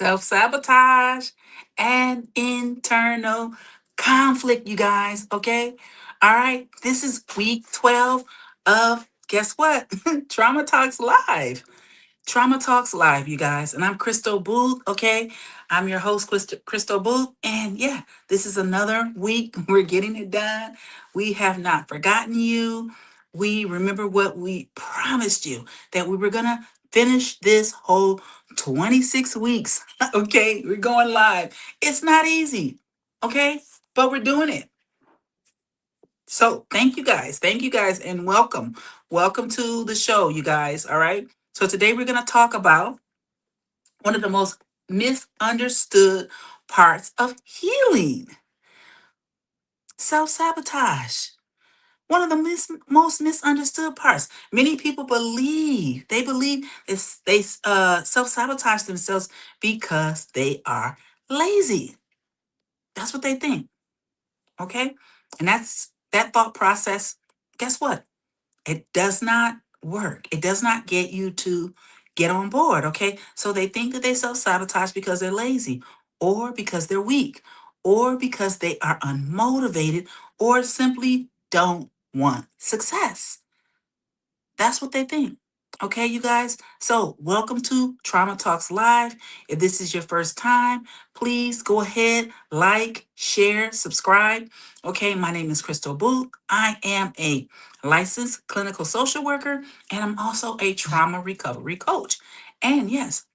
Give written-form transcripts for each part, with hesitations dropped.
self-sabotage, and internal conflict, you guys. Okay. All right. This is week 12 of guess what? Trauma Talks Live. Trauma Talks Live, you guys. And I'm Krystal Boothe, okay? I'm your host, Krystal Boothe. And yeah, this is another week. We're getting it done. We have not forgotten you. We remember what we promised you, that we were going to finish this whole 26 weeks, okay? We're going live. It's not easy, okay? But we're doing it. So thank you guys. Thank you guys and welcome. Welcome to the show, you guys. All right. So today we're going to talk about one of the most misunderstood parts of healing, self-sabotage. One of the most misunderstood parts. Many people believe they self-sabotage themselves because they are lazy. That's what they think. Okay. And that thought process. Guess what? It does not work. It does not get you to get on board, okay? So they think that they self-sabotage because they're lazy or because they're weak or because they are unmotivated or simply don't want success. That's what they think. Okay, you guys? So, welcome to Trauma Talks Live. If this is your first time, please go ahead, like, share, subscribe. Okay, my name is Krystal Boothe. I am a licensed clinical social worker, and I'm also a trauma recovery coach. And yes,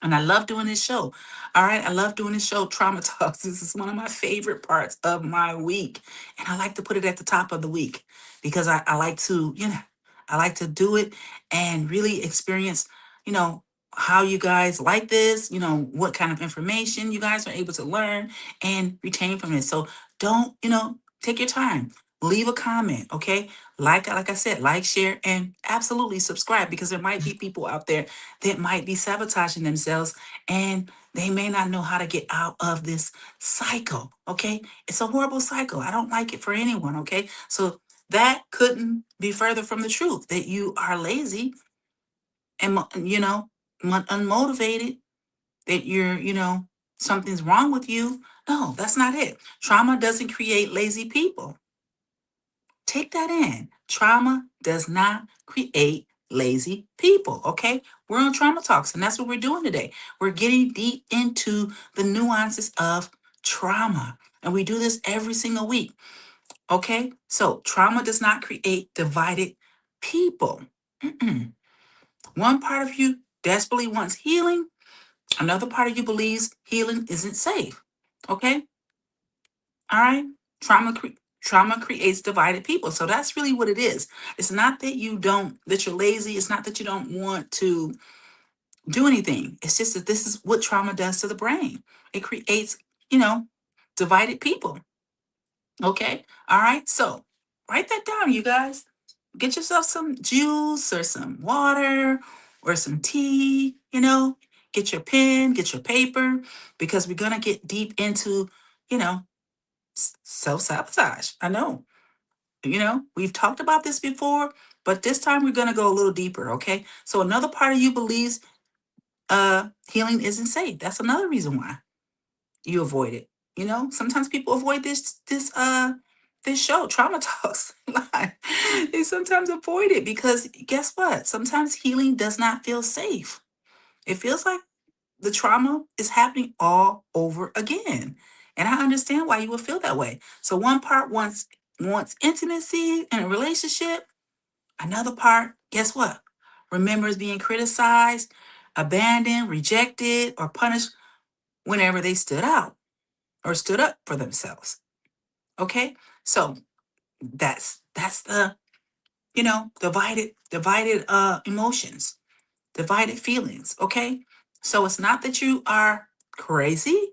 and I love doing this show. All right. I love doing this show, Trauma Talks. This is one of my favorite parts of my week. And I like to put it at the top of the week because I like to, I like to do it and really experience, you know, how you guys like this, what kind of information you guys are able to learn and retain from it. So don't, take your time. Leave a comment, okay? Like I said, like, share, and absolutely subscribe because there might be people out there that might be sabotaging themselves and they may not know how to get out of this cycle. Okay. It's a horrible cycle. I don't like it for anyone. Okay. So that couldn't be further from the truth that you are lazy and, unmotivated, that you're, something's wrong with you. No, that's not it. Trauma doesn't create lazy people. Take that in. Trauma does not create lazy people, okay? We're on Trauma Talks, and that's what we're doing today. We're getting deep into the nuances of trauma, and we do this every single week, okay? So, trauma does not create divided people. Mm-mm. One part of you desperately wants healing, another part of you believes healing isn't safe, okay? All right. Trauma creates divided people. So that's really what it is. It's not that you're lazy. It's not that you don't want to do anything. It's just that this is what trauma does to the brain. It creates, you know, divided people. Okay. All right. So write that down, you guys. Get yourself some juice or some water or some tea, get your pen, get your paper, because we're going to get deep into, you know, self-sabotage. I know. We've talked about this before, but this time we're going to go a little deeper, okay? So another part of you believes healing isn't safe. That's another reason why you avoid it. Sometimes people avoid this show, Trauma Talks Live. They sometimes avoid it because guess what? Sometimes healing does not feel safe. It feels like the trauma is happening all over again. And I understand why you would feel that way. So one part wants intimacy in a relationship. Another part, guess what? Remembers being criticized, abandoned, rejected, or punished whenever they stood out or stood up for themselves. Okay? So that's the, divided emotions, divided feelings. Okay? So it's not that you are crazy.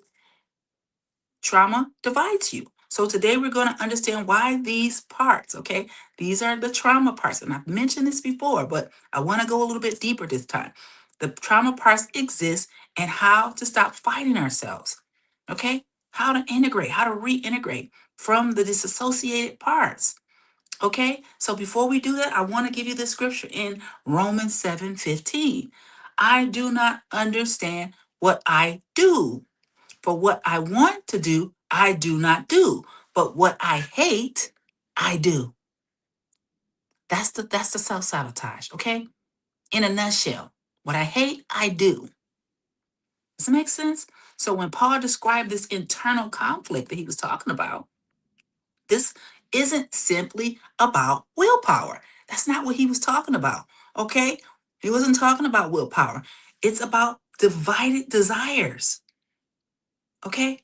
Trauma divides you. So today we're going to understand why these parts, okay? These are the trauma parts. And I've mentioned this before, but I want to go a little bit deeper this time. The trauma parts exist and how to stop fighting ourselves, okay? How to integrate, how to reintegrate from the disassociated parts. Okay, so before we do that, I want to give you the scripture in Romans 7:15. I do not understand what I do. For what I want to do, I do not do. But what I hate, I do. That's the self-sabotage, okay? In a nutshell, what I hate, I do. Does that make sense? So when Paul described this internal conflict that he was talking about, this isn't simply about willpower. That's not what he was talking about, okay? He wasn't talking about willpower. It's about divided desires, okay?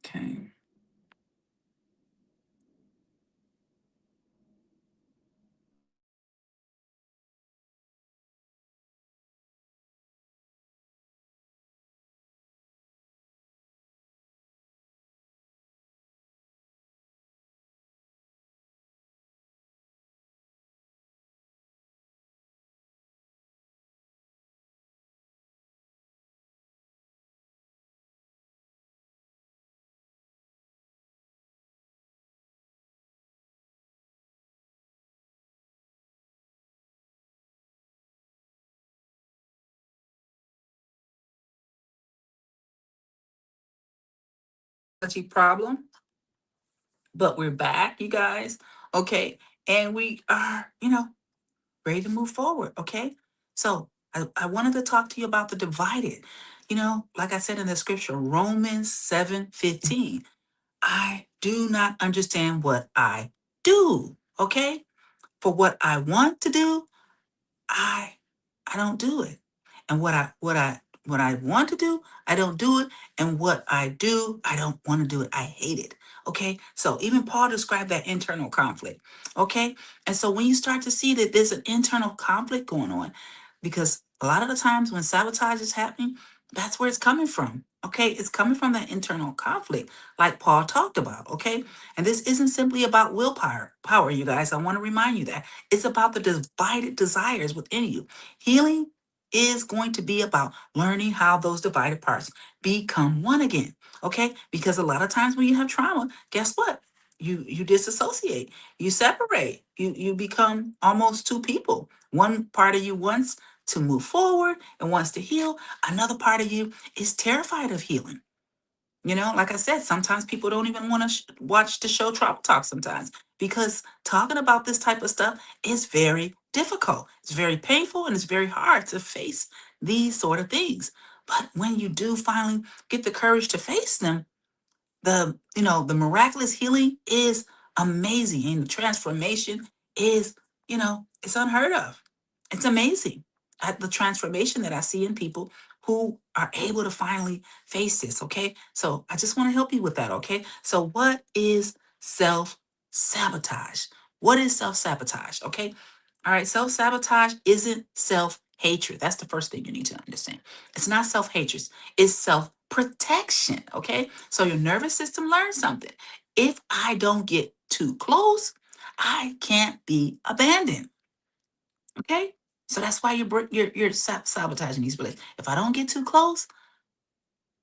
Okay. Problem, but we're back, you guys. Okay. And we are, ready to move forward. Okay. So I wanted to talk to you about the divided. Like I said in the scripture, Romans 7:15. I do not understand what I do. Okay. For what I want to do, I I don't do it. And what I want to do, I don't do it. And what I do, I don't want to do it. I hate it. Okay? So even Paul described that internal conflict. Okay? And so when you start to see that there's an internal conflict going on, because a lot of the times when sabotage is happening, that's where it's coming from. Okay? It's coming from that internal conflict, like Paul talked about. Okay? And this isn't simply about willpower, you guys. I want to remind you that it's about the divided desires within you. Healing is going to be about learning how those divided parts become one again. Okay? Because a lot of times when you have trauma, guess what? You disassociate, you separate, you become almost two people. One part of you wants to move forward and wants to heal. Another part of you is terrified of healing. Like I said, sometimes people don't even want to watch the show Trauma Talk sometimes because talking about this type of stuff is very difficult. It's very painful and it's very hard to face these sort of things. But when you do finally get the courage to face them, the miraculous healing is amazing and the transformation is, it's unheard of. It's amazing at the transformation that I see in people who are able to finally face this. Okay. So I just want to help you with that. Okay. So, what is self sabotage? What is self sabotage? Okay. All right. Self sabotage isn't self hatred. That's the first thing you need to understand. It's not self hatred, it's self protection. Okay. So, your nervous system learns something. If I don't get too close, I can't be abandoned. Okay. So that's why you're sabotaging these beliefs. If I don't get too close,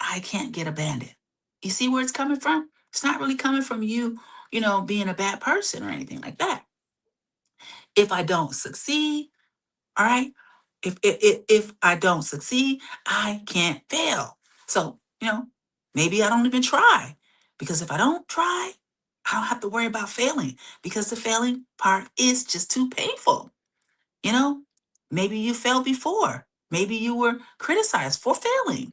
I can't get abandoned. You see where it's coming from? It's not really coming from you, being a bad person or anything like that. If I don't succeed, all right. If I don't succeed, I can't fail. So maybe I don't even try, because if I don't try, I don't have to worry about failing, because the failing part is just too painful. You know, maybe you failed before. Maybe you were criticized for failing.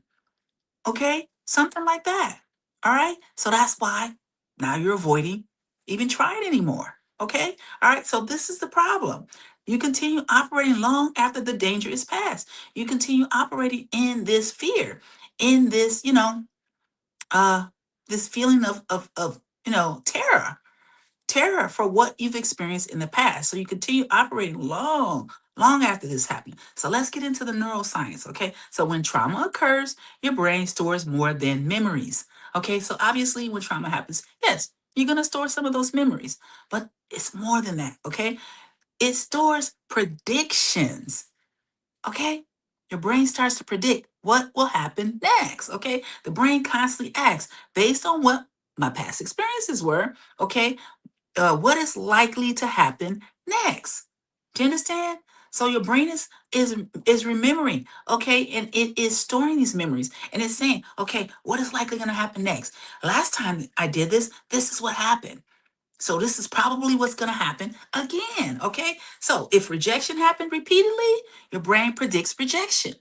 Okay? Something like that. All right? So that's why now you're avoiding even trying anymore. Okay? All right? So this is the problem. You continue operating long after the danger is past. You continue operating in this fear, in this, uh, this feeling of terror for what you've experienced in the past. So you continue operating long after this happened. So let's get into the neuroscience, okay? So when trauma occurs, your brain stores more than memories. Okay, so obviously when trauma happens, yes, you're gonna store some of those memories, but it's more than that, okay? It stores predictions, okay? Your brain starts to predict what will happen next, okay? The brain constantly acts based on what my past experiences were, okay? What is likely to happen next. Do you understand? So your brain is remembering, okay, and it is storing these memories, and it's saying, okay, what is likely going to happen next? Last time I did this, this is what happened. So this is probably what's going to happen again, okay? So if rejection happened repeatedly, your brain predicts rejection.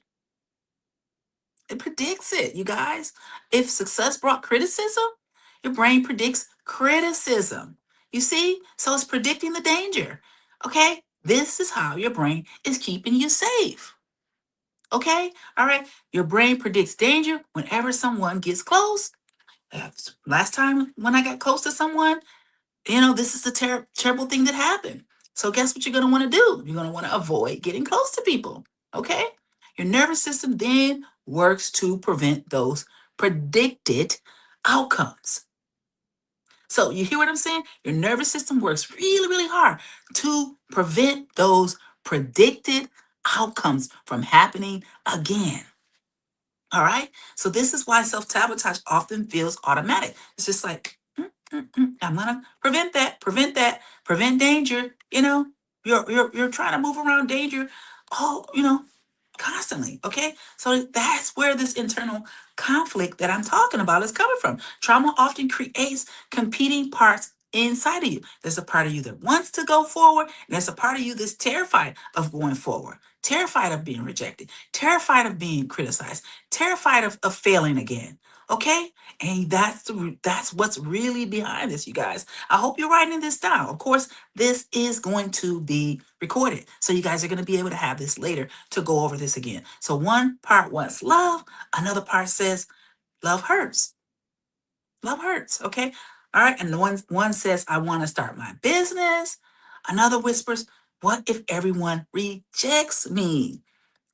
It predicts it, you guys. If success brought criticism, your brain predicts criticism. You see? So it's predicting the danger. Okay? This is how your brain is keeping you safe. Okay? All right? Your brain predicts danger whenever someone gets close. Last time when I got close to someone, this is the terrible thing that happened. So guess what you're going to want to do? You're going to want to avoid getting close to people. Okay? Your nervous system then works to prevent those predicted outcomes. So you hear what I'm saying? Your nervous system works really, really hard to prevent those predicted outcomes from happening again. All right. So this is why self-sabotage often feels automatic. It's just like, I'm gonna prevent that, prevent danger. You're trying to move around danger, all constantly. Okay. So that's where this internal conflict that I'm talking about is coming from. Trauma often creates competing parts inside of you. There's a part of you that wants to go forward, and there's a part of you that's terrified of going forward, terrified of being rejected, terrified of being criticized, terrified of failing again. Okay. And that's what's really behind this, you guys. I hope you're writing this down. Of course, this is going to be recorded. So you guys are going to be able to have this later to go over this again. So one part wants love, another part says love hurts. Love hurts, okay? All right, and the one says I want to start my business. Another whispers, what if everyone rejects me?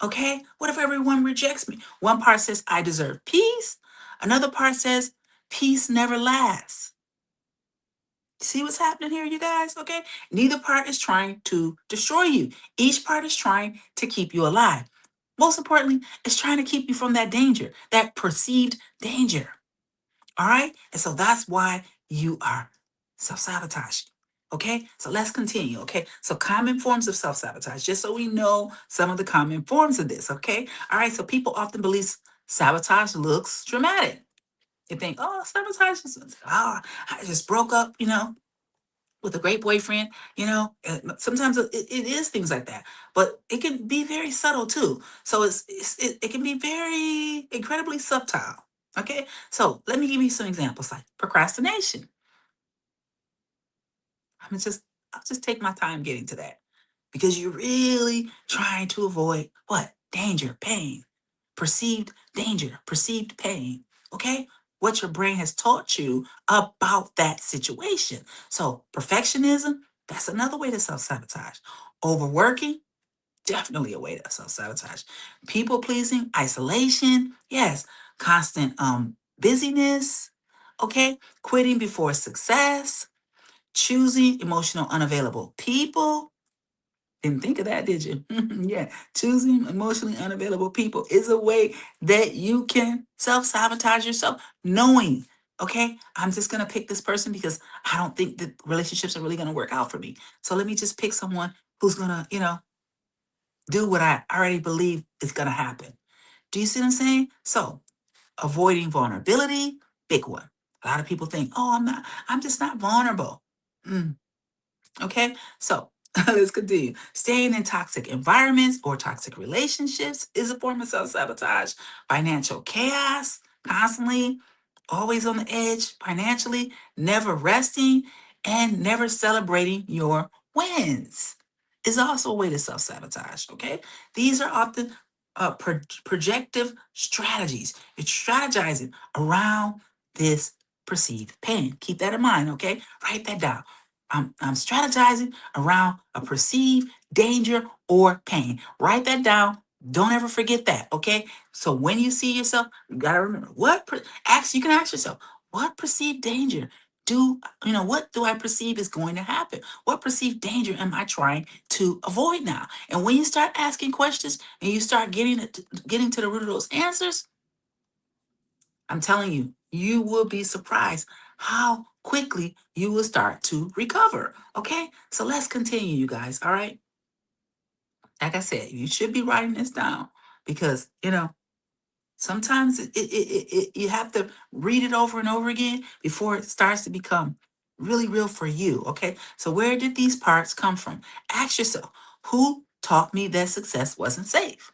Okay? What if everyone rejects me? One part says I deserve peace. Another part says peace never lasts. See what's happening here, you guys? Okay. Neither part is trying to destroy you. Each part is trying to keep you alive. Most importantly, it's trying to keep you from that danger, that perceived danger. All right. And so that's why you are self sabotaging. Okay. So let's continue. Okay. So common forms of self sabotage, just so we know some of the common forms of this. Okay. All right. So people often believe sabotage looks dramatic. They think, oh, sabotage is, oh, I just broke up, with a great boyfriend, sometimes it is things like that, but it can be very subtle too. So it can be very incredibly subtle. Okay. So let me give you some examples like procrastination. I'll just take my time getting to that, because you're really trying to avoid what? Danger, pain. perceived danger, perceived pain, okay? What your brain has taught you about that situation. So, perfectionism, that's another way to self sabotage. Overworking, definitely a way to self sabotage. People pleasing, isolation, yes. Constant busyness, okay? Quitting before success, choosing emotional unavailable people. Didn't think of that, did you? Yeah, choosing emotionally unavailable people is a way that you can self sabotage yourself, knowing, okay, I'm just going to pick this person because I don't think that relationships are really going to work out for me. So let me just pick someone who's going to, do what I already believe is going to happen. Do you see what I'm saying? So avoiding vulnerability, big one. A lot of people think, oh, I'm just not vulnerable. Mm, okay, so let's continue. Staying in toxic environments or toxic relationships is a form of self sabotage. Financial chaos, constantly, always on the edge financially, never resting, and never celebrating your wins is also a way to self sabotage. Okay, these are often projective strategies. It's strategizing around this perceived pain. Keep that in mind. Okay, write that down. I'm strategizing around a perceived danger or pain. Write that down. Don't ever forget that. Okay. So when you see yourself, you gotta remember you can ask yourself, what perceived danger what do I perceive is going to happen? What perceived danger am I trying to avoid now? And when you start asking questions and you start getting to the root of those answers, I'm telling you, you will be surprised how quickly you will start to recover. Okay, so let's continue, you guys. All right, like I said, you should be writing this down because sometimes you have to read it over and over again before it starts to become really real for you. Okay, so where did these parts come from? Ask yourself, who taught me that success wasn't safe?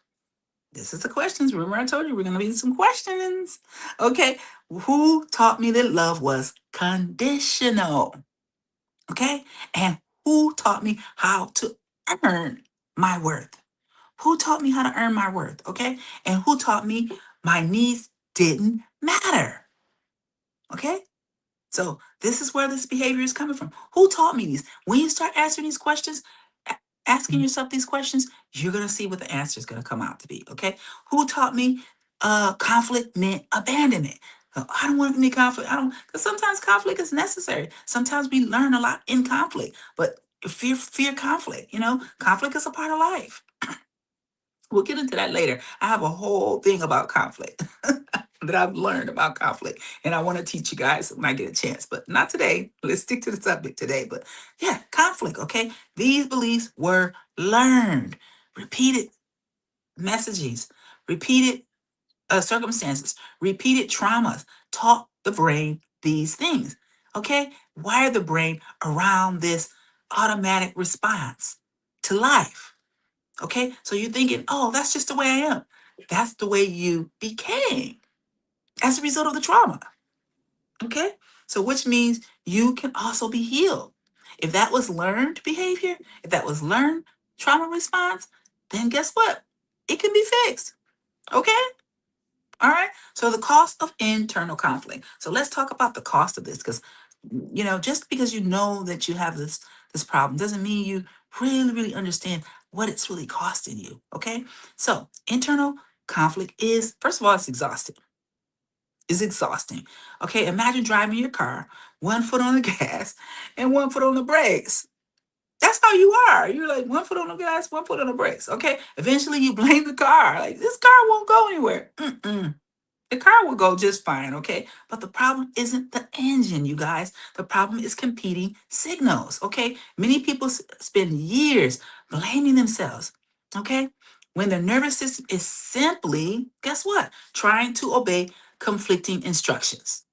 This is the questions. Remember, I told you we're going to be some questions. Okay. Who taught me that love was conditional? Okay. And who taught me how to earn my worth? Who taught me how to earn my worth? Okay. And who taught me my needs didn't matter? Okay. So this is where this behavior is coming from. Who taught me these? When you start answering these questions, asking yourself these questions, you're gonna see what the answer is gonna come out to be. Okay. Who taught me conflict meant abandonment? I don't want any conflict. I don't because sometimes conflict is necessary. Sometimes we learn a lot in conflict, but fear conflict. Conflict is a part of life. We'll get into that later. I have a whole thing about conflict that I've learned about conflict, and I want to teach you guys when I get a chance, but not today. Let's stick to the subject today. But yeah, conflict, okay? These beliefs were learned, repeated messages, repeated circumstances, repeated traumas taught the brain these things, okay? Wire the brain around this automatic response to life. Okay, so you're thinking, oh, that's just the way I am. That's the way you became as a result of the trauma. Okay, so which means you can also be healed. If that was learned behavior, if that was learned trauma response, then guess what? It can be fixed. Okay, all right. So the cost of internal conflict. So let's talk about the cost of this because just because you know that you have this problem doesn't mean you really understand what it's really costing you. Okay. So internal conflict is, first of all, it's exhausting. It's exhausting. Okay. Imagine driving your car, one foot on the gas and one foot on the brakes. That's how you are. You're like one foot on the gas, one foot on the brakes. Okay. Eventually you blame the car. Like this car won't go anywhere. Mm-mm. The car will go just fine, okay? But the problem isn't the engine, you guys. The problem is competing signals, okay? Many people spend years blaming themselves, okay? When their nervous system is simply, guess what? Trying to obey conflicting instructions.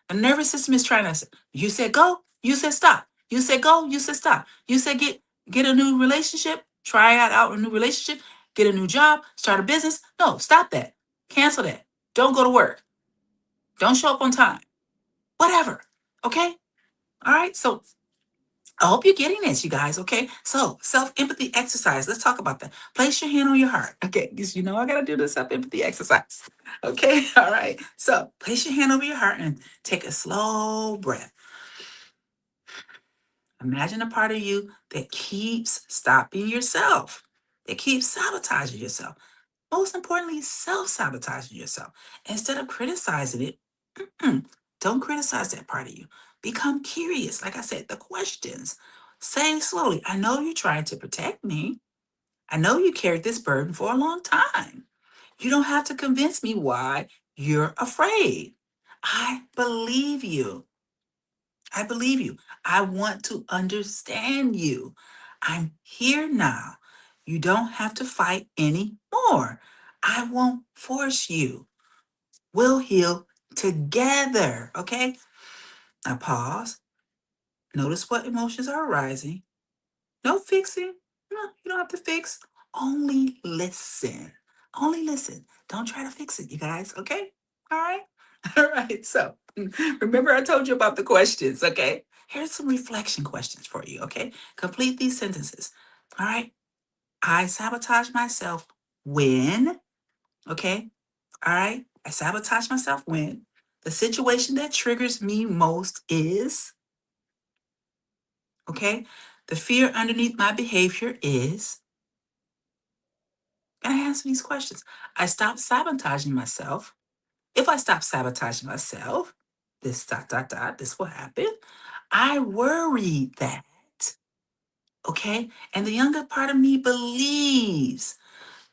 The nervous system is trying to say, you said go, you said stop. You said go, you said stop. You said get a new relationship, try out a new relationship, get a new job, start a business. No, stop that. Cancel that. Don't go to work. Don't show up on time. Whatever. Okay? All right? So I hope you're getting this, you guys. Okay. So, self empathy exercise. Let's talk about that. Place your hand on your heart. Okay. Because you know I got to do the self empathy exercise. Okay. All right. So, place your hand over your heart and take a slow breath. Imagine a part of you that keeps stopping yourself, that keeps sabotaging yourself. Most importantly, self sabotaging yourself. Instead of criticizing it, don't criticize that part of you. Become curious. Like I said, the questions. Say slowly, I know you're trying to protect me. I know you carried this burden for a long time. You don't have to convince me why you're afraid. I believe you. I believe you. I want to understand you. I'm here now. You don't have to fight anymore. I won't force you. We'll heal together. Okay? Now pause. Notice what emotions are arising. No fixing. No, you don't have to fix. Only listen. Only listen. Don't try to fix it, you guys. Okay? All right? All right. So remember, I told you about the questions. Okay? Here's some reflection questions for you. Okay? Complete these sentences. All right? I sabotage myself when. Okay? All right? I sabotage myself when the situation that triggers me most is. Okay? The fear underneath my behavior is. And I answer these questions. I stop sabotaging myself. If I stop sabotaging myself, this dot dot dot, this will happen. I worry that, okay? And the younger part of me believes.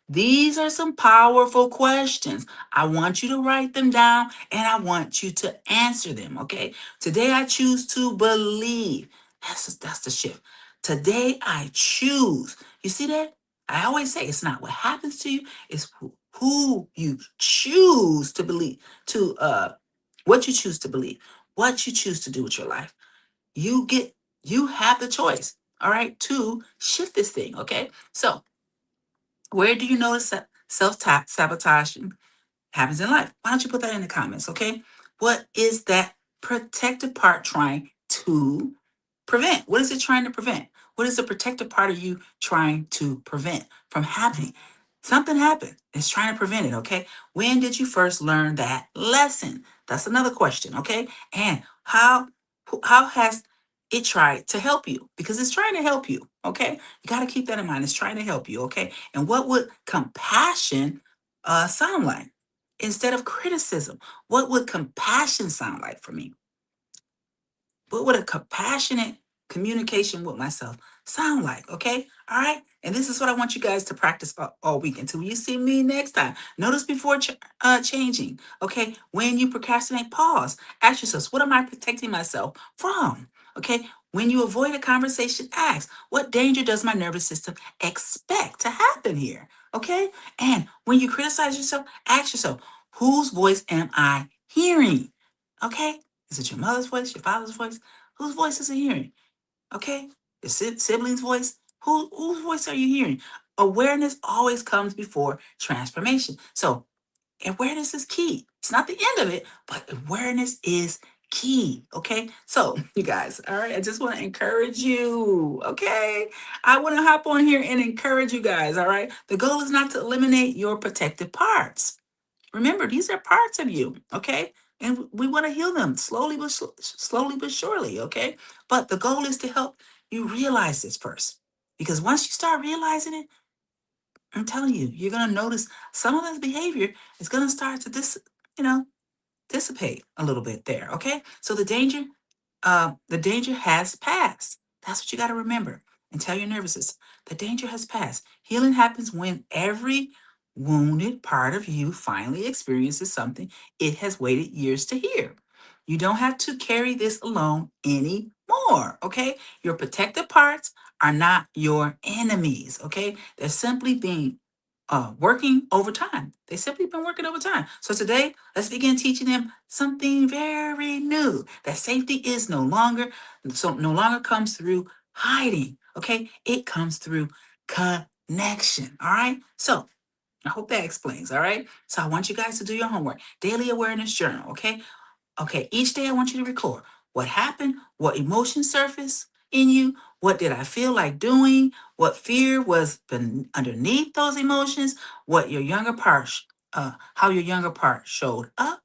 These are some powerful questions. I want you to write them down and I want you to answer them, okay? Today I choose to believe. That's the shift. Today I choose. You see that? I always say it's not what happens to you, it's who you choose to believe, to what you choose to believe, what you choose to do with your life. You have the choice, all right, to shift this thing, okay? So where do you notice that self-sabotage happens in life? Why don't you put that in the comments, okay? What is that protective part trying to prevent? What is it trying to prevent? What is the protective part of you trying to prevent from happening? Something happened. It's trying to prevent it, okay? When did you first learn that lesson? That's another question, okay? And how has it tried to help you? Because it's trying to help you, okay? You got to keep that in mind. It's trying to help you, okay? And what would compassion sound like? Instead of criticism, what would compassion sound like for me? What would a compassionate communication with myself sound like? Okay. All right. And this is what I want you guys to practice all week until you see me next time. Notice before changing. Okay. When you procrastinate, pause. Ask yourself, what am I protecting myself from? Okay. When you avoid a conversation, ask, what danger does my nervous system expect to happen here? Okay. And when you criticize yourself, ask yourself, whose voice am I hearing? Okay. Is it your mother's voice, your father's voice? Whose voice is it hearing? Okay? Your sibling's voice? Whose voice are you hearing? Awareness always comes before transformation. So awareness is key. It's not the end of it, but awareness is key. Okay? So you guys, all right, I just want to encourage you. Okay? I want to hop on here and encourage you guys. All right? The goal is not to eliminate your protective parts. Remember, these are parts of you, okay? And we want to heal them slowly but surely, okay? But the goal is to help you realize this first. Because once you start realizing it, I'm telling you, you're going to notice some of this behavior is going to start to you know, dissipate a little bit there, okay? So the danger has passed. That's what you got to remember and tell your nervous system. The danger has passed. Healing happens when every wounded part of you finally experiences something it has waited years to hear. You don't have to carry this alone anymore, okay? Your protective parts are not your enemies, okay? They're simply being working overtime. They simply been working overtime. So today, let's begin teaching them something very new. That safety is no longer comes through hiding. Okay, it comes through connection. All right. So I hope that explains. All right. So I want you guys to do your homework. Daily awareness journal. Okay. Okay. Each day I want you to record what happened, what emotions surfaced. in you? What did I feel like doing? What fear was underneath those emotions? What your younger part, how your younger part showed up?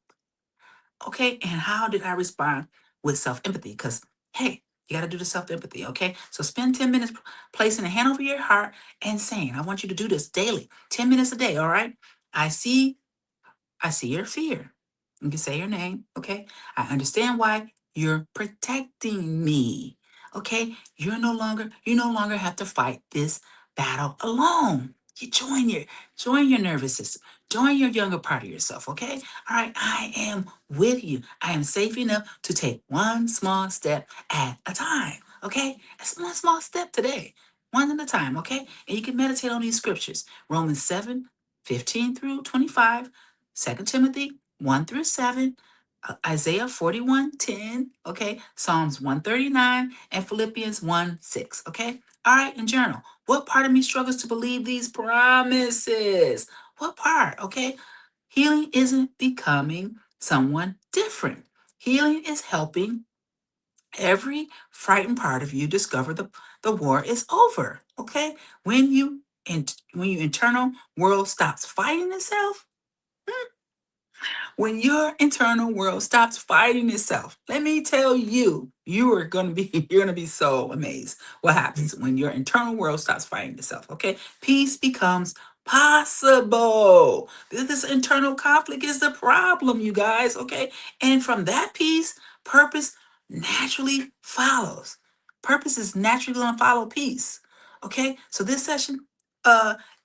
Okay, and how did I respond with self empathy? Because hey, you got to do the self empathy. Okay, so spend 10 minutes placing a hand over your heart and saying, "I want you to do this daily, 10 minutes a day." All right, I see I see your fear. You can say your name, okay? I understand why you're protecting me. Okay? You no longer have to fight this battle alone. You join your nervous system. Join your younger part of yourself, okay? All right, I am with you. I am safe enough to take one small step at a time. Okay? That's one small step today. One at a time, okay? And you can meditate on these scriptures. Romans 7:15 through 25. 2 Timothy 1 through 7, Isaiah 41:10, okay, Psalms 139, and Philippians 1:6, okay? All right, and journal. What part of me struggles to believe these promises? What part, okay? Healing isn't becoming someone different. Healing is helping every frightened part of you discover the war is over, okay? When your internal world stops fighting itself, when your internal world stops fighting itself, let me tell you, you're gonna be so amazed what happens when your internal world stops fighting itself. Okay, peace becomes possible. This internal conflict is the problem, you guys. Okay, and from that peace, purpose naturally follows. Purpose is naturally gonna follow peace. Okay, so this session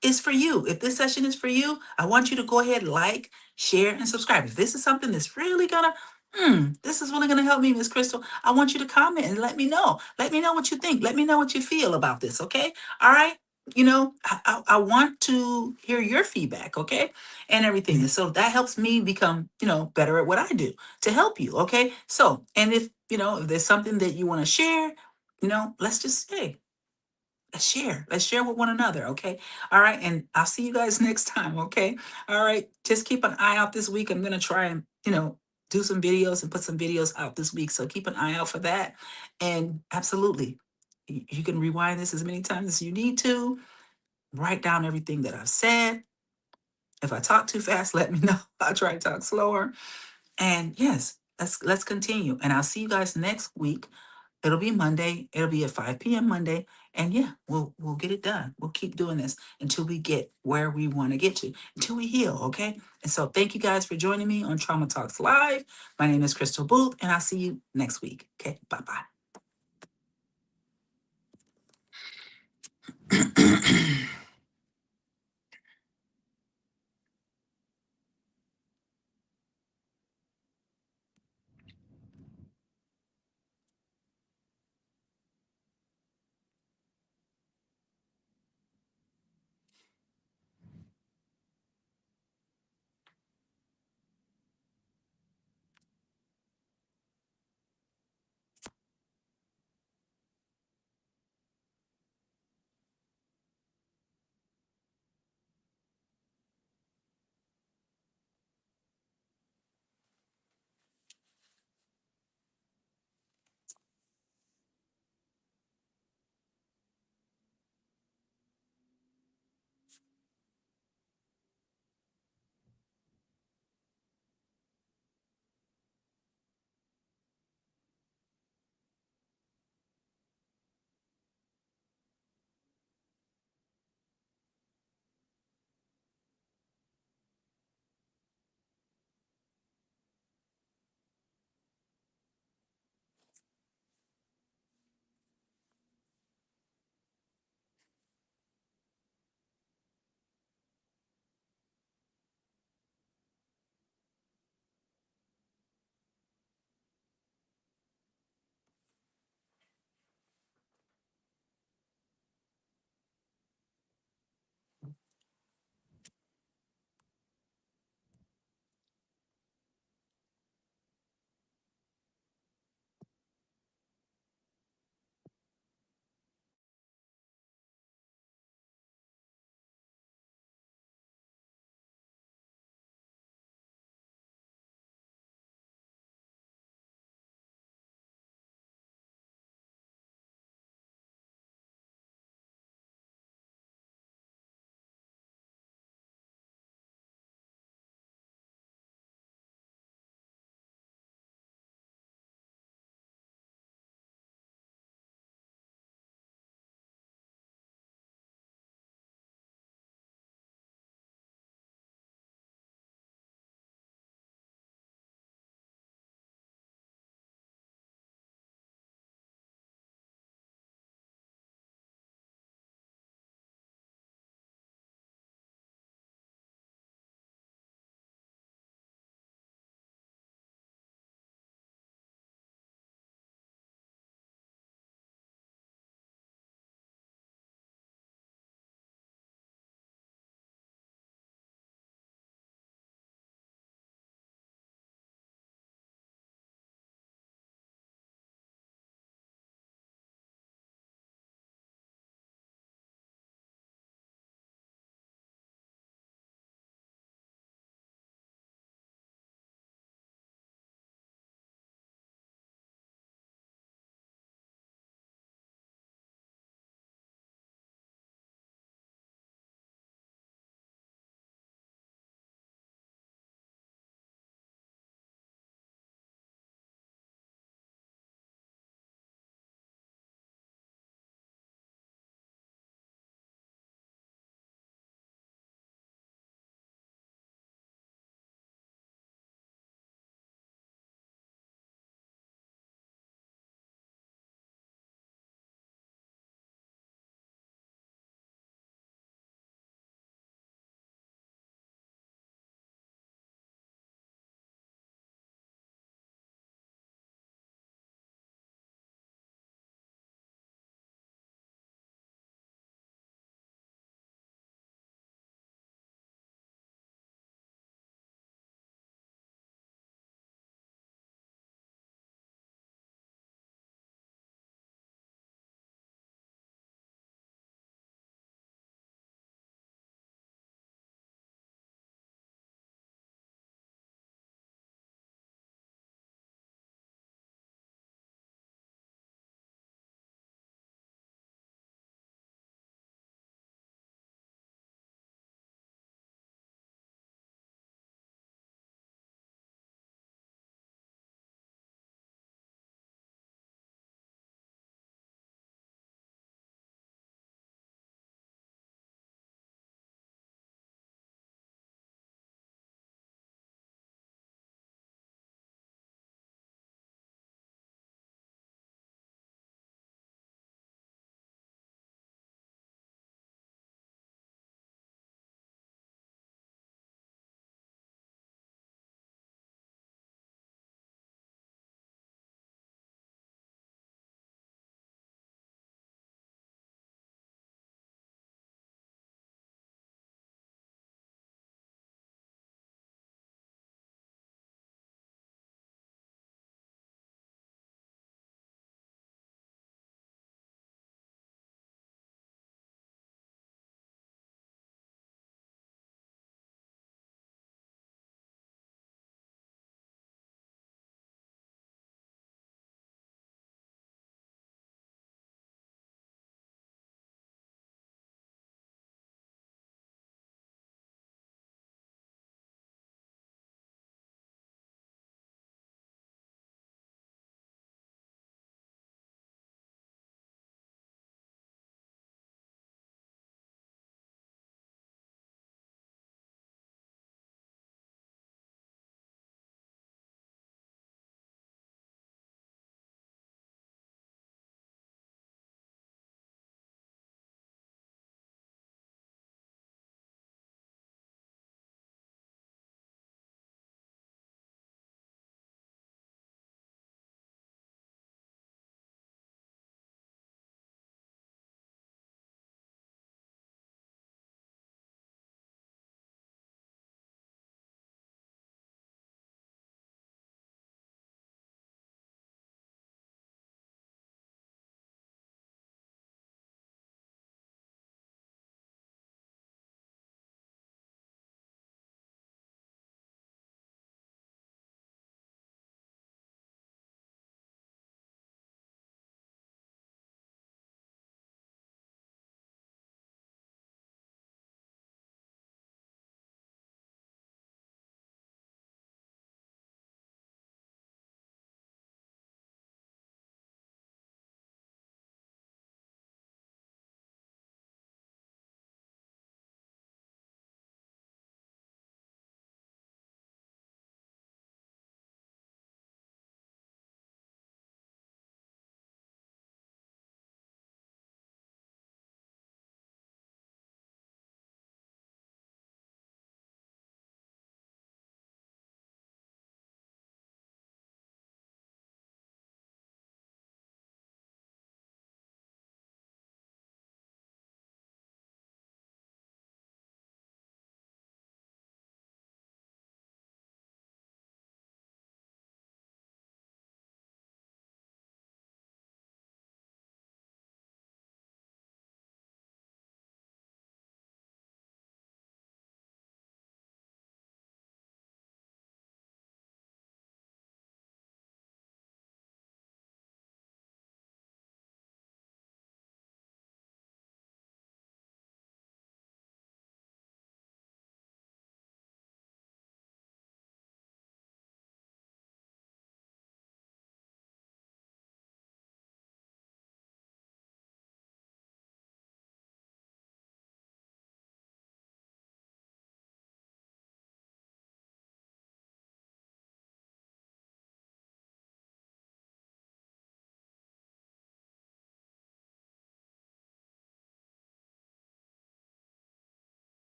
is for you. If this session is for you, I want you to go ahead, like, share, and subscribe. If this is something that's really gonna, this is really gonna help me, Miss Crystal, I want you to comment and let me know. Let me know what you think. Let me know what you feel about this, okay? All right? I want to hear your feedback, okay? And everything. And so that helps me become, better at what I do to help you, okay? So, and if there's something that you want to share, let's just say, let's share. Let's share with one another. Okay. All right. And I'll see you guys next time. Okay. All right. Just keep an eye out this week. I'm going to try and, do some videos and put some videos out this week. So keep an eye out for that. And absolutely, you can rewind this as many times as you need to. Write down everything that I've said. If I talk too fast, let me know. I'll try to talk slower. And yes, let's continue. And I'll see you guys next week. It'll be Monday. It'll be at 5 p.m. Monday. And yeah, we'll get it done. We'll keep doing this until we get where we want to get to, until we heal, okay? And so thank you guys for joining me on Trauma Talks Live. My name is Krystal Boothe, and I'll see you next week. Okay, bye-bye.